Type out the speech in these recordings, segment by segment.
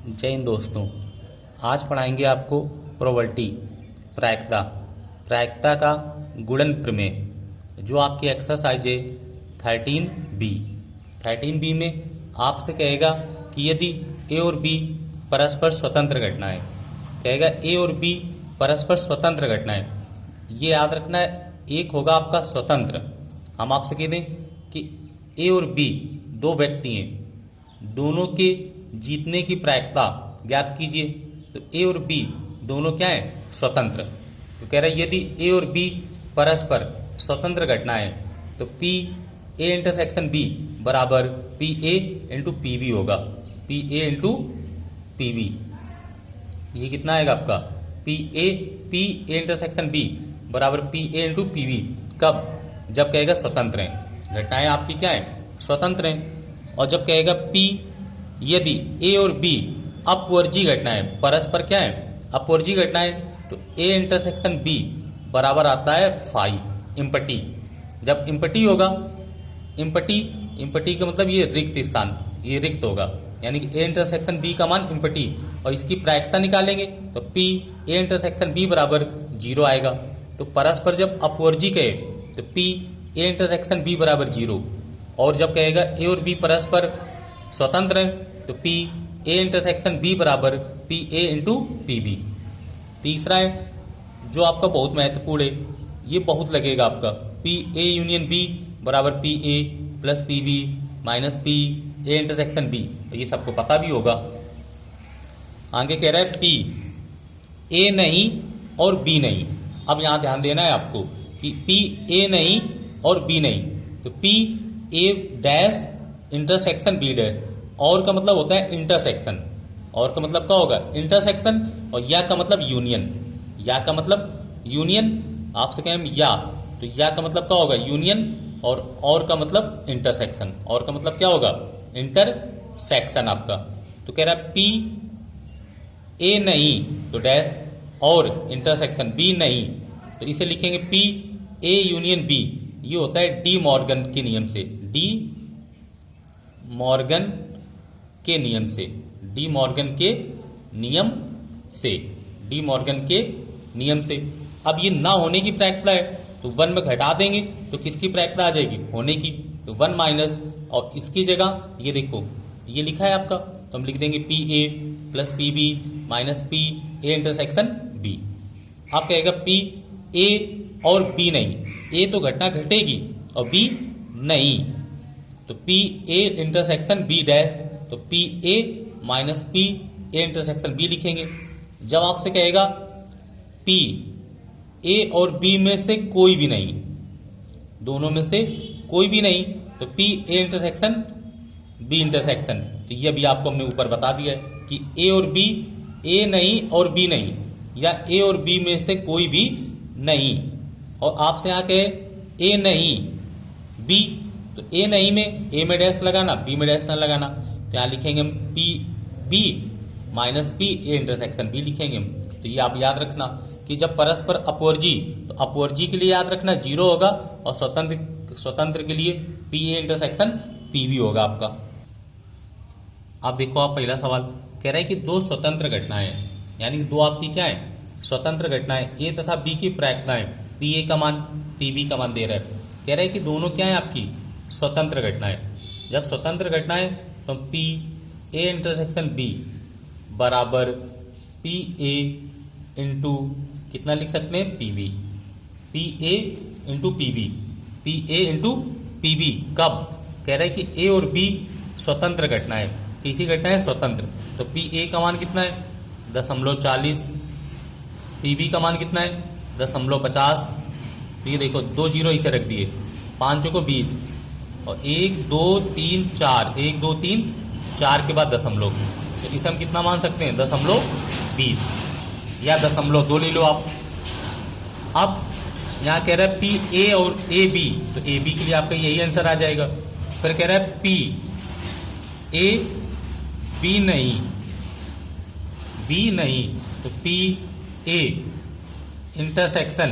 जय हिंद दोस्तों। आज पढ़ाएंगे आपको प्रोबेबिलिटी प्रायिकता प्रायिकता का गुणन प्रमेय जो आपकी एक्सरसाइज है 13B में आपसे कहेगा कि यदि ए और बी परस्पर स्वतंत्र घटना है, कहेगा ए और बी परस्पर स्वतंत्र घटना है। ये याद रखना है, एक होगा आपका स्वतंत्र। हम आपसे कह दें कि ए और बी दो व्यक्ति हैं, दोनों के जीतने की प्रायिकता ज्ञात कीजिए। तो ए और बी दोनों क्या हैं? स्वतंत्र। तो कह रहा है यदि ए और बी परस्पर स्वतंत्र घटना है तो पी ए इंटरसेक्शन बी बराबर P A into P B होगा। P A into P B, ये कितना आएगा आपका? पी ए इंटरसेक्शन बी बराबर P A into P B. कब? जब कहेगा स्वतंत्र हैं, घटनाएं आपकी क्या हैं? स्वतंत्र हैं। और जब कहेगा पी यदि ए और बी अपवर्जी घटनाएं परस्पर क्या है? अपवर्जी घटनाएं, तो ए इंटरसेक्शन बी बराबर आता है फाई इम्पटी। जब इम्पटी होगा, इम्पटी का मतलब ये रिक्त स्थान, ये रिक्त होगा, यानी कि ए इंटरसेक्शन बी का मान इम्पटी। और इसकी प्रायिकता निकालेंगे तो पी ए इंटरसेक्शन बी बराबर 0 आएगा। तो परस्पर जब अपवर्जी कहे तो पी ए इंटरसेक्शन बी बराबर 0। और जब कहेगा ए और बी परस्पर स्वतंत्र है तो पी ए इंटरसेक्शन बी बराबर P A into P B. तीसरा है जो आपका बहुत महत्वपूर्ण है, ये बहुत लगेगा आपका, पी ए यूनियन बी बराबर P A plus P B minus P A intersection B. तो ये सबको पता भी होगा। आगे कह रहा है पी ए नहीं और बी नहीं। अब यहाँ ध्यान देना है आपको कि पी ए नहीं और बी नहीं, तो P A dash intersection B dash. और का मतलब होता है इंटरसेक्शन, और का मतलब क्या होगा? इंटरसेक्शन। और या का मतलब यूनियन, या का मतलब यूनियन। आपसे कहें या, तो या का मतलब क्या होगा? यूनियन। और का मतलब इंटरसेक्शन, और का मतलब क्या होगा? इंटरसेक्शन आपका। तो कह रहा है पी ए नहीं तो डैश और इंटरसेक्शन बी नहीं, तो इसे लिखेंगे पी ए यूनियन बी। ये होता है डी मॉर्गन के नियम से, डी मॉर्गन के नियम से, डी मॉर्गन के नियम से, डी मॉर्गन के नियम से। अब ये ना होने की प्रायिकता है तो 1 में घटा देंगे तो किसकी प्रायिकता आ जाएगी? होने की। तो 1 माइनस, और इसकी जगह ये देखो ये लिखा है आपका, तो हम लिख देंगे P A plus P B minus P A intersection B. आप कहेगा पी ए और बी नहीं, ए तो घटना घटेगी और बी नहीं, तो P A intersection B dash, तो P A minus P A intersection B लिखेंगे। जब आपसे कहेगा पी ए और बी में से कोई भी नहीं, दोनों में से कोई भी नहीं, तो P A intersection B intersection. तो ये भी आपको हमने ऊपर बता दिया है कि ए और बी, ए नहीं और बी नहीं, या ए और बी में से कोई भी नहीं। और आपसे यहाँ कहे ए नहीं बी, तो ए नहीं में ए में डैश लगाना, बी में डैश न लगाना, तो यहाँ लिखेंगे हम P B minus P A intersection B लिखेंगे हम। तो ये आप याद रखना कि जब परस्पर अपवर्जी, तो अपवर्जी के लिए याद रखना 0 होगा, और स्वतंत्र के लिए P A intersection P B होगा आपका। आप देखो, आप पहला सवाल कह रहा है कि दो स्वतंत्र घटनाएं हैं, यानी कि दो आपकी क्या है? स्वतंत्र घटनाएं, ए तथा बी की प्रायिकताएं, पी ए का मान पी बी का मान दे रहा है। कह रहा है कि दोनों क्या है आपकी? स्वतंत्र घटनाएं। जब स्वतंत्र घटनाएं तो पी ए इंटरसेक्शन बी बराबर पी ए इंटू कितना लिख सकते हैं? P B. P A into P B, P A into P B. कब? कह रहा है कि ए और बी स्वतंत्र घटनाएं, किसी घटनाएं स्वतंत्र, तो पी ए का मान कितना है? 0.40। पी बी का मान कितना है? 0.50। तो ये देखो 2 0 इसे रख दिए, 5 को 20, और 1 2 3 4, 1 2 3 4 के बाद दशमलव, तो इसे हम कितना मान सकते हैं? 0.20 या 0.2 ले लो आप। अब यहाँ कह रहा है पी ए और ए बी, तो ए बी के लिए आपका यही आंसर आ जाएगा। फिर कह रहा है पी ए बी नहीं, बी नहीं, तो पी ए इंटरसेक्शन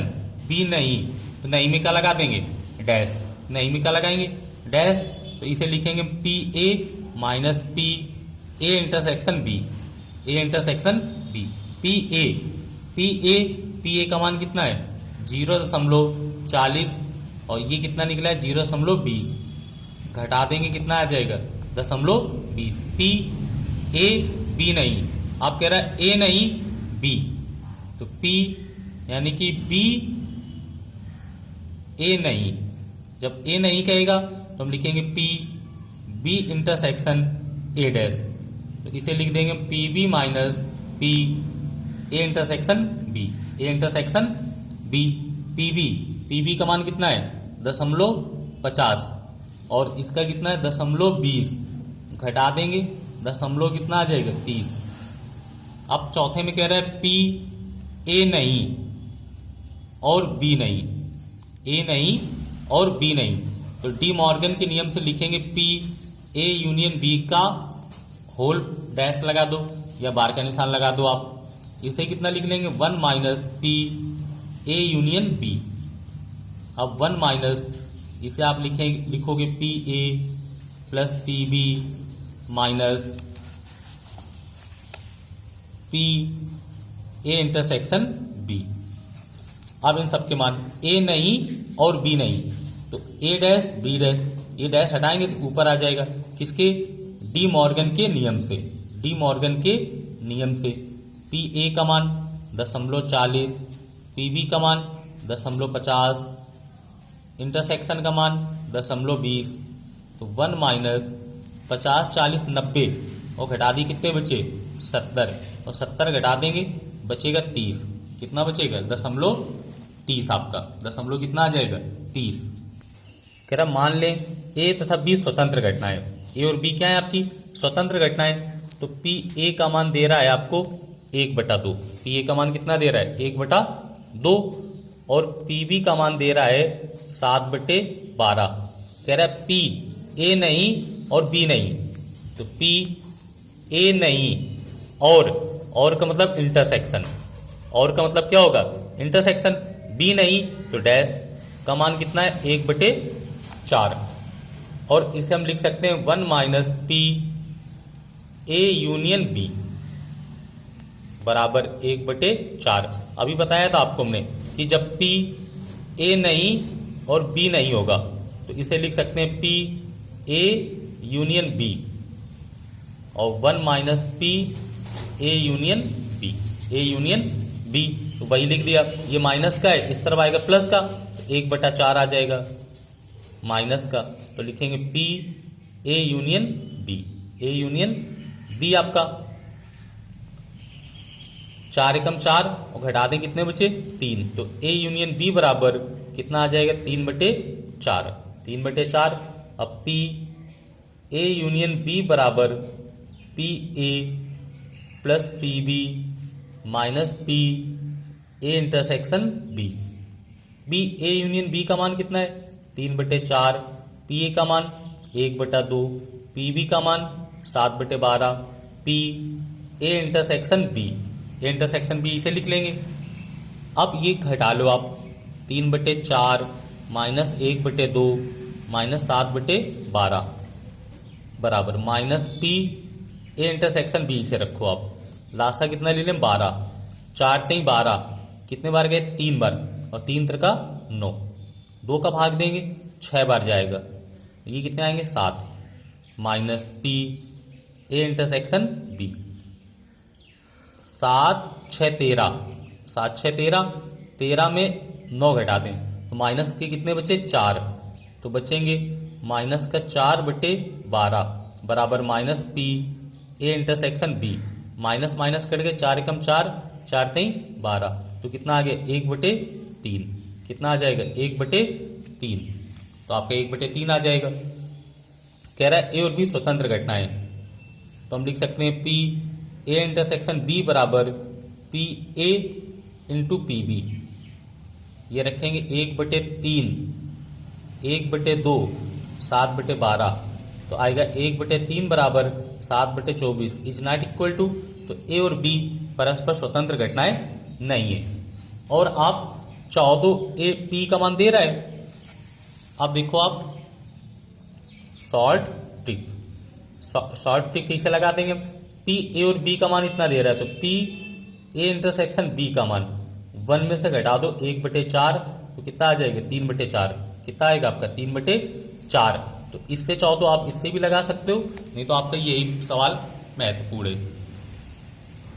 बी नहीं, तो नहीं में क्या लगा देंगे? डैश। नहीं में क्या लगाएंगे? डैश। तो इसे लिखेंगे P A minus P A intersection B. A intersection B. P A का मान कितना है 0.40 और ये कितना निकला है 0.20, घटा देंगे कितना आ जाएगा 0.20। पी ए बी नहीं, आप कह रहा है ए नहीं बी, तो पी यानी कि बी ए नहीं। जब ए नहीं कहेगा तो हम लिखेंगे P B intersection A dash, तो इसे लिख देंगे P B minus P A intersection B. A intersection B P B का मान कितना है 0.50 और इसका कितना है 0.20, घटा देंगे दशमलव कितना आ जाएगा 30। अब चौथे में कह रहा है पी ए नहीं और बी नहीं, ए नहीं और बी नहीं, तो डी मॉर्गन के नियम से लिखेंगे पी ए यूनियन बी का होल डैश लगा दो या बार का निशान लगा दो आप। इसे कितना लिख लेंगे 1 minus P A union B. अब 1 माइनस इसे आप लिखोगे P A plus P B minus P A intersection B. अब इन सब के मान ए नहीं और बी नहीं, तो ए डैश बी डैश, ये डैश हटाएंगे तो ऊपर आ जाएगा किसके डी मॉर्गन के नियम से, डी मॉर्गन के नियम से। पी ए का मान 0.40, पी बी का मान 0.50, इंटरसेक्शन का मान 0.20, तो 1 माइनस 50 40 90 और घटा दी कितने बचे 70, और 70 घटा देंगे बचेगा 30। कितना बचेगा 0.30, आपका दशमलव कितना आ जाएगा 30। कह रहा मान लें ए तथा बी स्वतंत्र घटनाएं, ए और बी क्या है आपकी स्वतंत्र घटनाएं, तो पी ए का मान दे रहा है आपको 1/2, पी ए का मान कितना दे रहा है 1/2 और पी बी का मान दे रहा है 7/12। कह रहा है पी ए नहीं और बी नहीं, तो पी ए नहीं और का मतलब इंटरसेक्शन, और का मतलब क्या होगा इंटरसेक्शन, बी नहीं तो डैश का मान कितना है 1/4, और इसे हम लिख सकते हैं 1 minus P A union B बराबर 1/4। अभी बताया था आपको हमने कि जब पी ए नहीं और बी नहीं होगा तो इसे लिख सकते हैं पी ए यूनियन बी और 1 minus P A union B, A union B, तो वही लिख दिया। ये माइनस का है, इस तरफ आएगा प्लस का, तो 1/4 आ जाएगा माइनस का, तो लिखेंगे P A union B, A union B आपका 4 एकम 4 और घटा दें कितने बचे 3, तो ए यूनियन बी बराबर कितना आ जाएगा 3/4, 3/4। अब पी ए यूनियन बी बराबर P A plus P B minus P A intersection B. B A union B का मान कितना है 3/4, पी ए का मान 1/2, पी बी का मान 7/12, P A intersection B, A intersection B इसे लिख लेंगे। अब ये घटा लो आप 3/4 माइनस 1/2 माइनस 7/12 बराबर minus P A intersection B से रखो आप, लासा कितना ले लें 12, 4 3 12, कितने बार गए 3 बार, और 3 3 का 9, 2 का भाग देंगे 6 बार जाएगा, ये कितने आएंगे 7 minus P A intersection B, 7 6 13, 7 6 13, 13 में 9 घटा दें तो माइनस के कितने बचे 4, तो बचेंगे माइनस का 4/12 बराबर minus P A intersection B, minus minus cut गए 4 एकम 4, 4 3 12, तो कितना आ गया 1/3, कितना आ जाएगा 1/3, तो आपका 1/3 आ जाएगा। कह रहा है ए और बी स्वतंत्र घटनाएं, तो हम लिख सकते हैं पी ए इंटरसेक्शन बी बराबर P A into P B, ये रखेंगे 1/3, 1/2 7/12, तो आएगा 1/3 बराबर 7/24 इज नॉट इक्वल टू, तो ए और बी परस्पर स्वतंत्र घटनाएं नहीं है। और आप 14 ए पी का मान दे रहा है, अब देखो आप शॉर्ट ट्रिक कैसे लगा देंगे, पी ए और बी का मान इतना दे रहा है, तो पी ए इंटरसेक्शन बी का मान 1 में से घटा दो 1/4, तो कितना आ जाएगा 3/4। कितना आएगा आपका 3/4। तो इससे चाहो तो आप इससे भी लगा सकते हो, नहीं तो आपका यही सवाल महत्वपूर्ण है।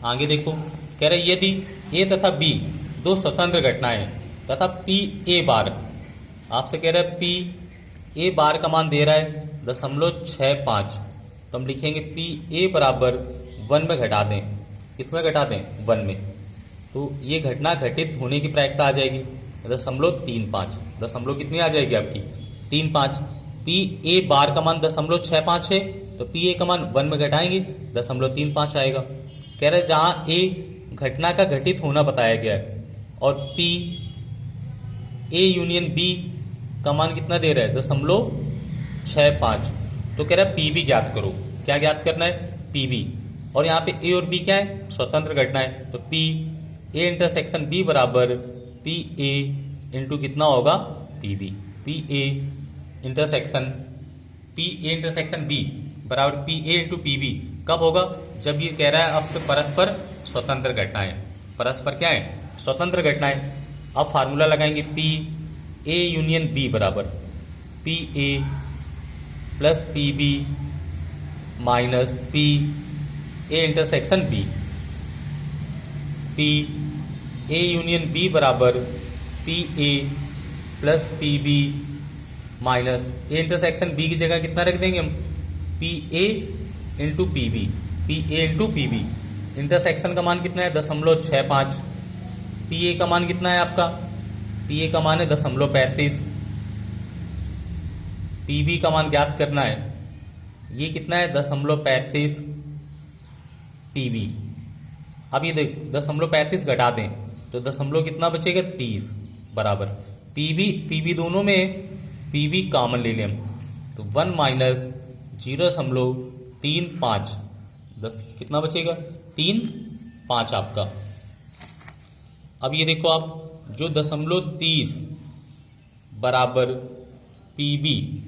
आगे देखो, कह रहे यदि ए तथा बी दो स्वतंत्र घटनाएं तथा पी ए बार, आपसे कह रहा है पी ए बार का मान दे रहा है 0.65, तो हम लिखेंगे पी ए बराबर 1 में घटा दें। किस में घटा दें 1 में, तो ये घटना घटित होने की प्रायिकता आ जाएगी 0.35। दशमलव कितनी आ जाएगी आपकी 35। पी ए बार का मान 0.65 है, तो पी ए का मान 1 में घटाएंगे 0.35 आएगा। कह रहे जहां ए घटना का घटित होना बताया गया है और पी ए यूनियन बी का मान कितना दे रहा है 0.65, तो कह रहा है पी बी ज्ञात करो। क्या ज्ञात करना है पी बी, और यहाँ पे ए और बी क्या है स्वतंत्र घटना है, तो पी ए इंटरसेक्शन बी बराबर पी ए इंटू कितना होगा P B. P A intersection B बराबर P A into P B कब होगा, जब ये कह रहा है आपसे परस्पर स्वतंत्र घटनाएं। परस्पर क्या है स्वतंत्र घटनाएं। अब फार्मूला लगाएंगे पी ए यूनियन बी बराबर P A plus P B minus P A intersection B. P A union B बराबर P A plus P B minus A intersection B की जगह कितना रख देंगे हम P A into P B. P A into P B, intersection का मान कितना है 0.65। पी ए का मान कितना है आपका, पी ए का मान है 0.35। पी बी का मान ज्ञात करना है, ये कितना है 0.35 पी बी। अब ये देख 0.35 घटा दें तो दशमलव कितना बचेगा 30 बराबर पी बी दोनों में पी बी कॉमन ले लें हम, तो 1 माइनस 0.35 कितना बचेगा 3.5 आपका। अब ये देखो आप जो 0.30 बराबर पी बी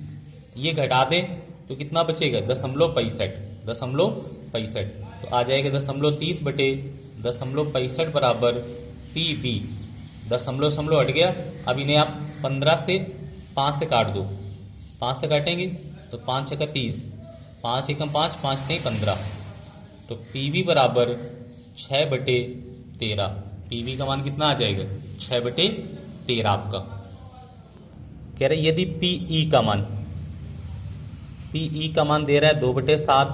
ये घटा दें तो कितना बचेगा 0.65 तो आ जाएगा 0.30 बटे 0.65 बराबर पी बी। दशमलव हट गया। अब इन्हें आप 15 से 5 से काट दो, 5 से काटेंगे तो 5 × 30, 5 × 5, 5 नहीं 15, तो पी बी बराबर 6/13। पी बी का मान कितना आ जाएगा 6/13 आपका। कह रहे यदि पी ई का मान दे रहा है 2/7,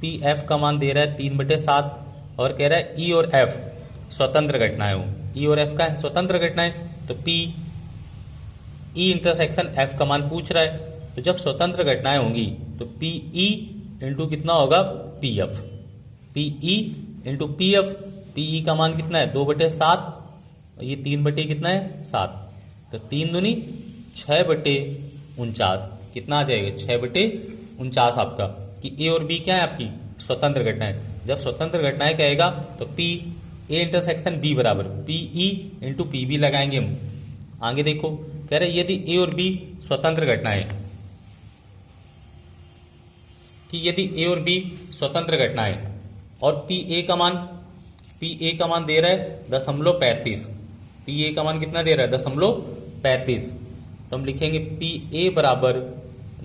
पी एफ का मान दे रहा है 3/7 और कह रहा है ई और एफ स्वतंत्र घटनाएं हो। ई और एफ का है स्वतंत्र घटनाएं, तो पी ई इंटरसेक्शन एफ का मान पूछ रहा है, तो जब स्वतंत्र घटनाएं होंगी तो पी ई इंटू कितना होगा P F. P E into P F, P E का मान कितना है 2/7 और ये 3 कितना है 7, तो 3 दूनी 6/49 कितना आ जाएगा 6/49 आपका। कि ए और बी क्या है आपकी स्वतंत्र घटनाएं। जब स्वतंत्र घटनाएं कहेगा तो पी ए इंटरसेक्शन बी बराबर P E into P B लगाएंगे हम। आगे देखो कह रहे यदि ए और बी स्वतंत्र घटनाएं, कि यदि ए और बी स्वतंत्र घटनाएं और पी ए का मान दे रहा है 0.35, पी ए का मान कितना दे रहा है 0.35, तो हम लिखेंगे पी ए बराबर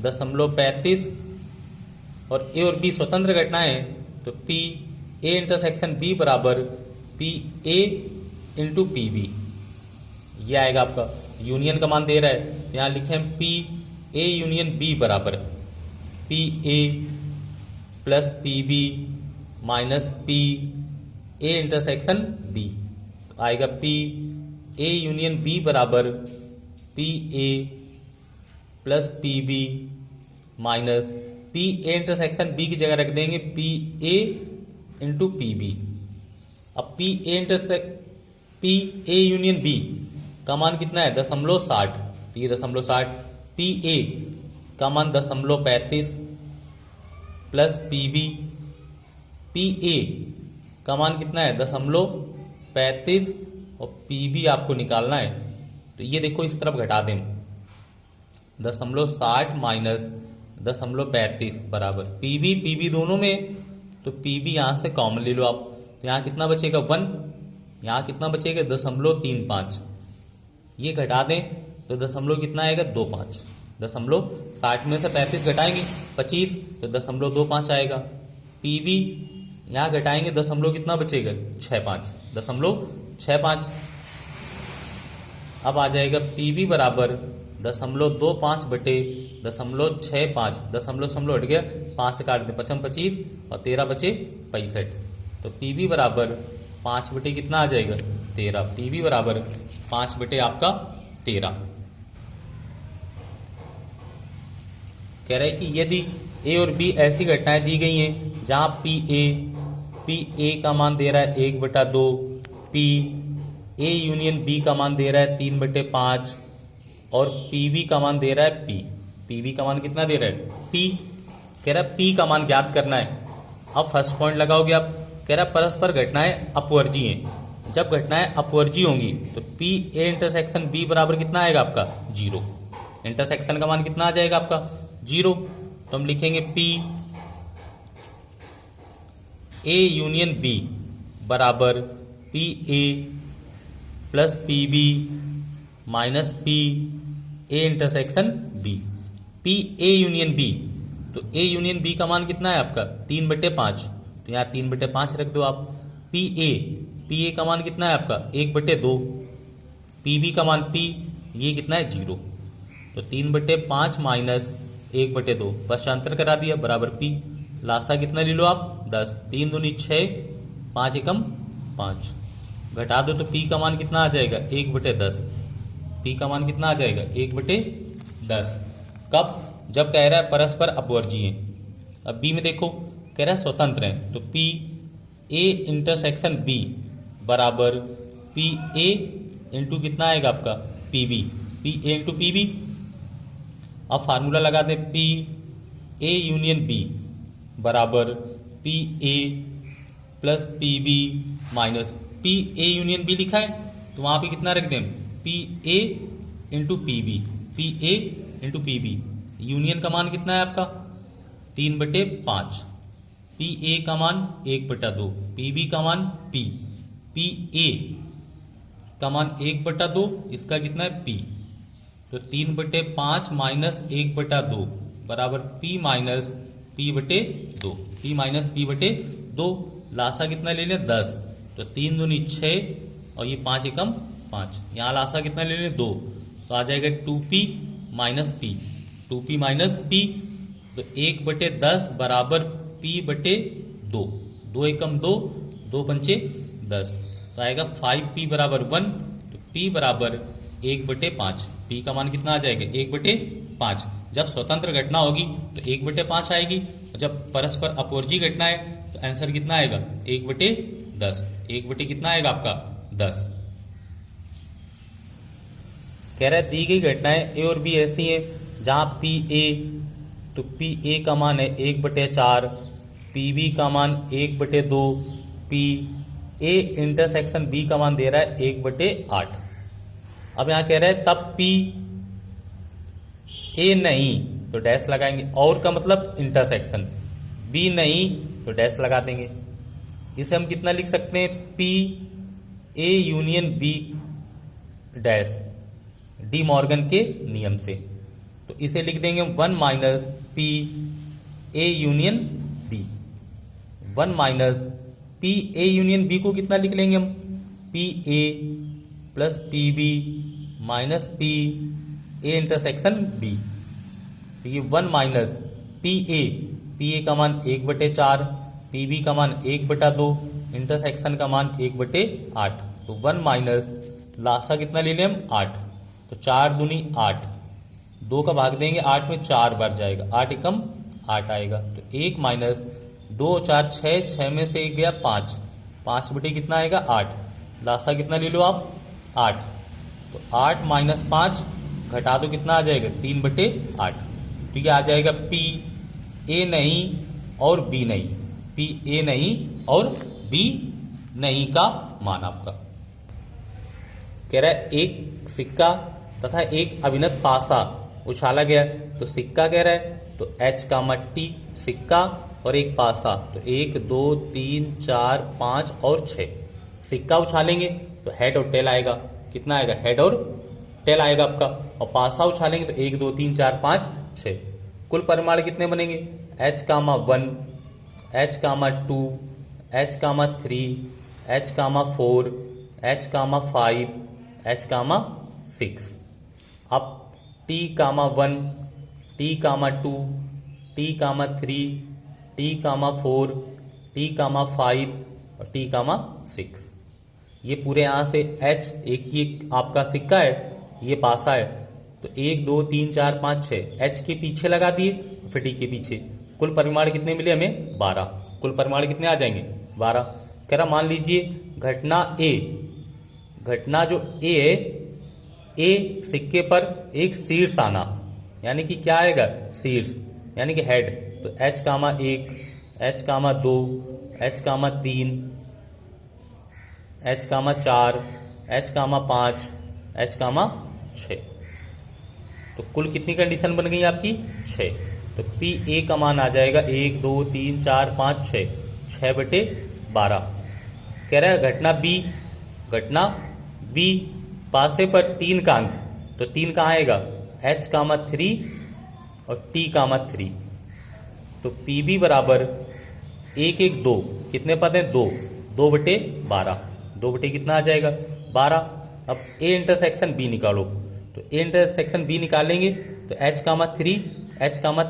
0.35 और ए और बी स्वतंत्र घटनाएं तो पी ए इंटरसेक्शन बी बराबर P A into P B, ये आएगा आपका। यूनियन का मान दे रहा है तो यहाँ लिखें पी ए यूनियन बी बराबर P A plus P B minus P A intersection B, तो आएगा पी ए यूनियन बी बराबर P A plus P B minus P A intersection B की जगह रख देंगे P A into P B. अब P A union B का मान कितना है 0.60, तो ये 0.60, पी ए का मान 0.35 plus P B, P A का मान कितना है 0.35 और पी बी आपको निकालना है, तो ये देखो इस तरफ घटा दें 0.60 माइनस 0.35 बराबर पी बी दोनों में तो पी बी यहाँ से कॉमन ले लो आप, तो यहाँ कितना बचेगा 1, यहाँ कितना बचेगा 0.35, ये घटा दें तो दशमलव कितना आएगा 25, दशमलव 60 में से 35 घटाएंगे 25 तो 0.25 आएगा। पी बी यहाँ घटाएंगे दशमलव कितना बचेगा 65, दशमलव 65। अब आ जाएगा पी बी बराबर 0.25 बटे 0.65, दशमलव हट गया 5 से काट दें 5 25 और 13 बचे 65, तो पी बी बराबर 5 बटे कितना आ जाएगा 13, पी बी बराबर 5 बटे आपका 13। कह रहा है कि यदि ए और बी ऐसी घटनाएं दी गई हैं जहां पी ए का मान दे रहा है 1/2, पी ए यूनियन बी का मान दे रहा है 3/5 और पी बी का मान दे रहा है पी बी का मान कितना दे रहा है पी, कह रहा है पी का मान ज्ञात करना है। अब फर्स्ट पॉइंट लगाओगे आप, कह रहा है परस्पर घटनाएं अपवर्जीय हैं, जब घटनाएं अपवर्जीय होंगी तो पी ए इंटरसेक्शन बी बराबर कितना आएगा आपका 0, इंटरसेक्शन का मान कितना आ जाएगा आपका 0, तो हम लिखेंगे पी ए यूनियन बी बराबर P A plus P B minus P A intersection B. P A union B, तो ए यूनियन बी का मान कितना है आपका 3/5, तो यहाँ 3/5 रख दो आप। पी ए का मान कितना है आपका 1/2, पी बी का मान पी ये कितना है 0, तो 3/5 माइनस 1/2 पश्चांतर करा दिया बराबर पी, लासा कितना ले लो आप 10, 3 दूनी 6, 5 एकम 5, घटा दो तो पी का मान कितना आ जाएगा 1/10, पी का मान कितना आ जाएगा 1/10। कब? जब कह रहा है परस्पर अपवर्जीय हैं। अब बी में देखो कह रहा है स्वतंत्र है, तो पी ए इंटरसेक्शन बी बराबर पी ए इंटू कितना आएगा आपका P B, P A into P B. अब फार्मूला लगा दें पी ए यूनियन बी बराबर P A plus P B minus P A union B लिखा है तो वहां पे कितना रख दें P A into P B, P A into P B. Union का मान कितना है आपका 3/5, पी ए का मान 1/2, पी बी का मान पी ए का मान 1/2, इसका कितना है पी, तो 3/5 माइनस 1/2 बराबर P minus p/2, p minus p/2। लासा कितना ले लें 10, तो 3 दूनी 6 और ये 5 एकम 5, यहाँ लासा कितना ले लें 2, तो आ जाएगा 2p minus p, 2p minus p, तो 1/10 बराबर p/2, 2 एकम 2, 2 पंचे 10, तो आएगा 5p बराबर 1, तो p बराबर 1/5, p का मान कितना आ जाएगा 1/5। जब स्वतंत्र घटना होगी तो 1/5 आएगी, और जब परस्पर अपवर्जी घटना है तो आंसर कितना आएगा 1/10, 1 कितना आएगा आपका 10। कह रहा है दी गई घटनाएं ए और बी ऐसी हैं जहां पी ए, तो पी ए का मान है 1/4, पी बी का मान 1/2, पी ए इंटरसेक्शन बी का मान दे रहा है 1/8। अब यहां कह रहा है तब पी ए नहीं तो डैश लगाएंगे, और का मतलब इंटरसेक्शन, बी नहीं तो डैश लगा देंगे। इसे हम कितना लिख सकते हैं P A union B dash De Morgan के नियम से, तो इसे लिख देंगे 1 minus P A union B, 1 minus P A union B को कितना लिख लेंगे हम P A plus P B minus P A intersection B, तो ये 1 माइनस पी ए का मान 1/4, पी बी का मान 1/2, इंटरसेक्शन का मान 1/8, तो 1 माइनस लासा कितना ले लें हम 8, तो 4 दूनी 8, 2 का भाग देंगे 8 में 4 बार जाएगा, 8 एकम 8 आएगा, तो 1 माइनस 2 4 6, 6 में से 1 गया 5, 5 बटे कितना आएगा 8, लासा कितना ले लो आप 8, तो 8 माइनस 5 घटा दो कितना आ जाएगा 3/8, तो ये आ जाएगा पी ए नहीं और बी नहीं, पी ए नहीं और बी नहीं का मान आपका। कह रहा है एक सिक्का तथा एक अभिनत पासा उछाला गया, तो सिक्का कह रहा है तो एच का मट्टी सिक्का और एक पासा, तो 1 2 3 4 5 और 6। सिक्का उछालेंगे तो हेड और टेल आएगा। कितना आएगा? हेड और टेल आएगा आपका। और पासा उछालेंगे तो 1 2 3 4 5 6। कुल परिमाण कितने बनेंगे? H, 1, H, 2, H, 3, H, 4, H, 5, H, 6। अब T, 1, T, 2, T, 3, T, 4, T, 5 और T, 6। ये पूरे यहाँ से H एक आपका सिक्का है, ये पासा है, तो 1 2 3 4 5 6 H के पीछे लगा दिए, फिर T के पीछे। कुल परिमाण कितने मिले हमें? 12। कुल परिमाण कितने आ जाएंगे? 12। कह रहा मान लीजिए घटना A, घटना जो A है, A सिक्के पर एक शीर्ष आना, यानी कि क्या आएगा? शीर्ष, यानी कि हेड। तो H, 1, H, 2, H, 3, H, 4, H, 5, H, 6। तो कुल कितनी कंडीशन बन गई आपकी? 6। तो पी ए का मान आ जाएगा 1 2 3 4 5 6, 6/12। कह रहा है घटना बी, घटना बी पासे पर 3 का अंक, तो 3 कहाँ आएगा? H, 3 और T, 3। तो पी बी बराबर 1 1 2, कितने पद हैं? 2, 2/12। 2 कितना आ जाएगा? 12। अब ए इंटरसेक्शन बी निकालो, तो ए इंटरसेक्शन बी निकालेंगे तो H,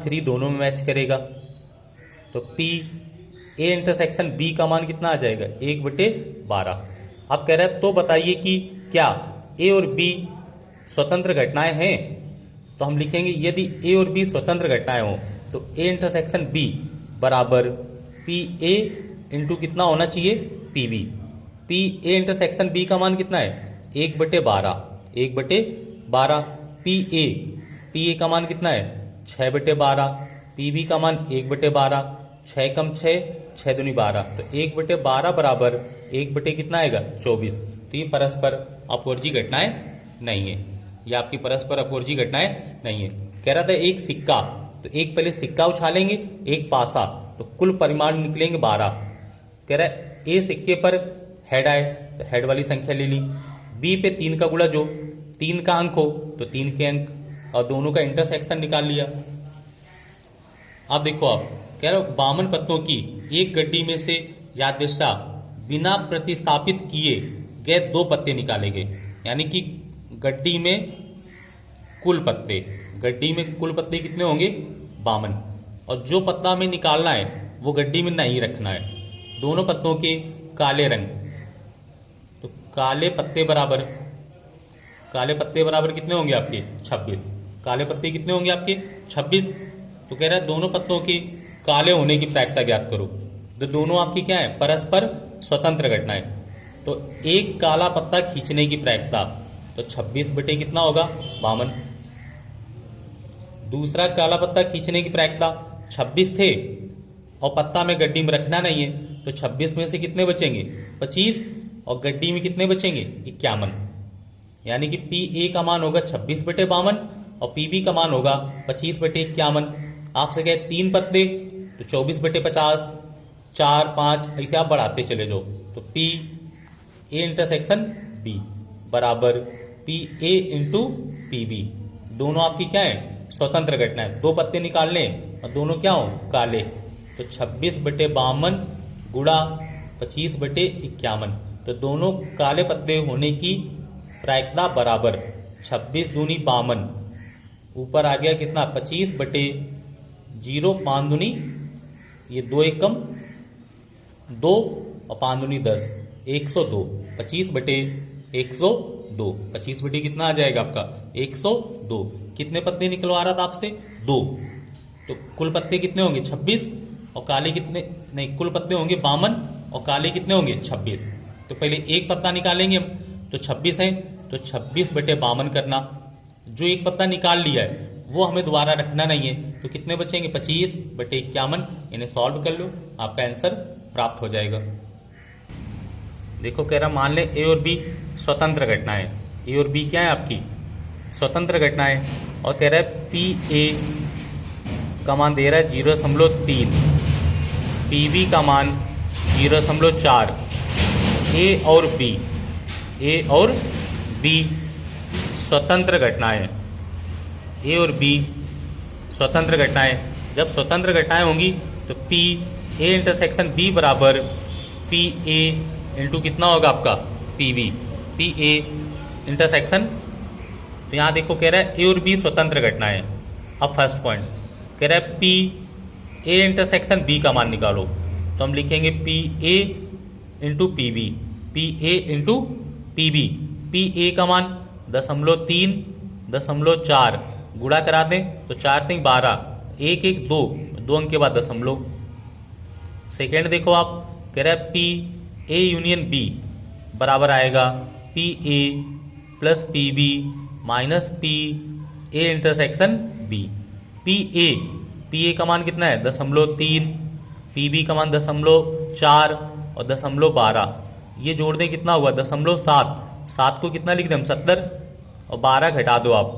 3 दोनों में मैच करेगा। तो पी ए इंटरसेक्शन बी का मान कितना आ जाएगा? 1/12। अब कह रहा है तो बताइए कि क्या ए और बी स्वतंत्र घटनाएं हैं? तो हम लिखेंगे यदि ए और बी स्वतंत्र घटनाएं हो तो ए इंटरसेक्शन बी बराबर पी ए इंटू कितना होना चाहिए? P B. P A intersection B का मान कितना है? 1/12। 1/12। पी ए का मान कितना है? 6/12। पी बी का मान 1/12। 6 कम 6, 6 दूनी 12। तो 1/12 बराबर 1 कितना आएगा? 24। तो ये परस्पर अपवर्जी घटनाएं नहीं है, ये आपकी परस्पर अपवर्जी घटनाएं नहीं है। कह रहा था एक सिक्का, तो एक पहले सिक्का उछालेंगे, एक पासा, तो कुल परिमाण निकलेंगे 12। कह रहा है ए सिक्के पर हेड आए तो हेड वाली संख्या ले ली, बी पे 3 का गुणा जो 3 का अंक हो तो 3 के अंक, और दोनों का इंटरसेक्शन निकाल लिया। अब देखो, आप कह रहे हो बामन पत्तों की एक गड्डी में से यादृच्छा बिना प्रतिस्थापित किए गए 2 पत्ते निकाले गए, यानी कि गड्डी में कुल पत्ते कितने होंगे? 52। और जो पत्ता हमें निकालना है वो गड्डी में नहीं रखना है। दोनों पत्तों के काले रंग, तो काले पत्ते बराबर कितने होंगे आपके? 26। काले पत्ते कितने होंगे आपके? 26। तो कह रहा है दोनों पत्तों के काले होने की प्रायिकता ज्ञात करो। तो दोनों आपकी क्या है? परस्पर स्वतंत्र घटनाएं। तो एक काला पत्ता खींचने की प्रायिकता, तो 26 कितना होगा? 52। दूसरा काला पत्ता खींचने की प्रायिकता 26 थे और पत्ता में गड्डी में रखना नहीं है, तो 26 में से कितने बचेंगे? 25, और गड्डी में कितने बचेंगे? 51। यानी कि पी ए का मान होगा 26/52 और पी बी का मान होगा 25/51। आपसे कहे 3 पत्ते तो 24/50, 4 5 ऐसे आप बढ़ाते चले जाओ। तो पी ए इंटरसेक्शन बी बराबर P A into P B. दोनों आपकी क्या है? स्वतंत्र घटना है। 2 पत्ते निकालने और दोनों क्या हो? काले। तो 26/52 गुणा 25/51, तो दोनों काले पत्ते होने की प्रायिकता बराबर 26 दूनी 52, ऊपर आ गया कितना? 25/0, 5 दूनी ये 2 एकम 2 और 5 दूनी 10, 102। 25/102, 25 कितना आ जाएगा आपका? 102। कितने पत्ते निकलवा रहा था आपसे? 2। तो कुल पत्ते कितने होंगे? 26, और काले कितने? नहीं, कुल पत्ते होंगे 52 और काले कितने होंगे? 26। तो पहले एक पत्ता निकालेंगे हम, तो 26 है, तो 26/52 करना। जो एक पत्ता निकाल लिया है वो हमें दोबारा रखना नहीं है, तो कितने बचेंगे? 25/51। इन्हें सॉल्व कर लो, आपका आंसर प्राप्त हो जाएगा। देखो, कह रहा मान ले ए और बी स्वतंत्र घटनाएं। ए और बी क्या है आपकी? स्वतंत्र घटनाएं। और कह रहा है पी ए का मान दे रहा है 0.3, PV का मान 0.4, A और B स्वतंत्र घटनाएं, A और B स्वतंत्र घटनाएं। जब स्वतंत्र घटनाएं होंगी तो P A इंटरसेक्शन B बराबर PA इंटू कितना होगा आपका PV, PA इंटरसेक्शन। तो यहाँ देखो कह रहा है A और B स्वतंत्र घटनाएं। अब फर्स्ट पॉइंट कह रहा है PA इंटरसेक्शन B का मान निकालो, तो हम लिखेंगे PA into PB, PA into PB। PA का मान 0.3, 0.4 गुणा करा दें तो 4 से 12, 1 1 2, 2 अंक के बाद दशमलव। सेकेंड देखो आप कह रहा है PA यूनियन B बराबर आएगा PA plus PB minus PA intersection B। PA का मान कितना है 0.3, PB का मान 0.4 और 0.12, ये जोड़ दें कितना हुआ 0.7। 7 को कितना लिख दें हम 70 और 12 घटा दो आप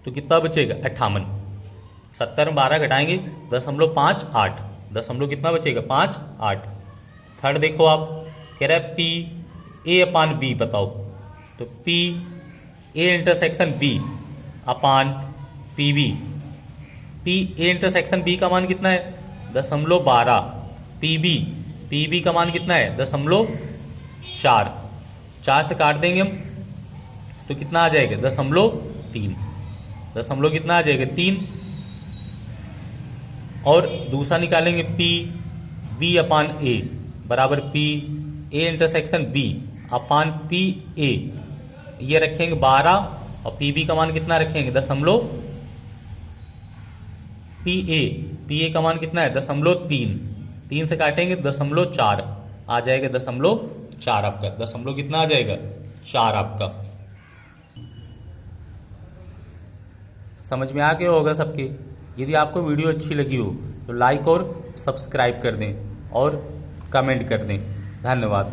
तो कितना बचेगा 58। 70 में 12 घटाएंगे 0.58, दशमलव कितना बचेगा 5.8। थर्ड देखो आप कह रहा है PA अपान B बताओ, तो PA इंटरसेक्शन B अपान PB। PA इंटरसेक्शन B का मान कितना है 0.12, PB का मान कितना है 0.4, 4 से काट देंगे हम तो कितना आ जाएगा 0.3, दशमलव कितना आ जाएगा 3। और दूसरा निकालेंगे PB अपान A बराबर PA इंटरसेक्शन B अपान PA, ये रखेंगे 12 और PB का मान कितना रखेंगे दशमलव, PA का मान कितना है 0.3, 3 से काटेंगे 0.4 आ जाएगा 0.4 आपका, दशमलव कितना आ जाएगा 4 आपका। समझ में आ गया होगा सबके। यदि आपको वीडियो अच्छी लगी हो तो लाइक और सब्सक्राइब कर दें और कमेंट कर दें। धन्यवाद।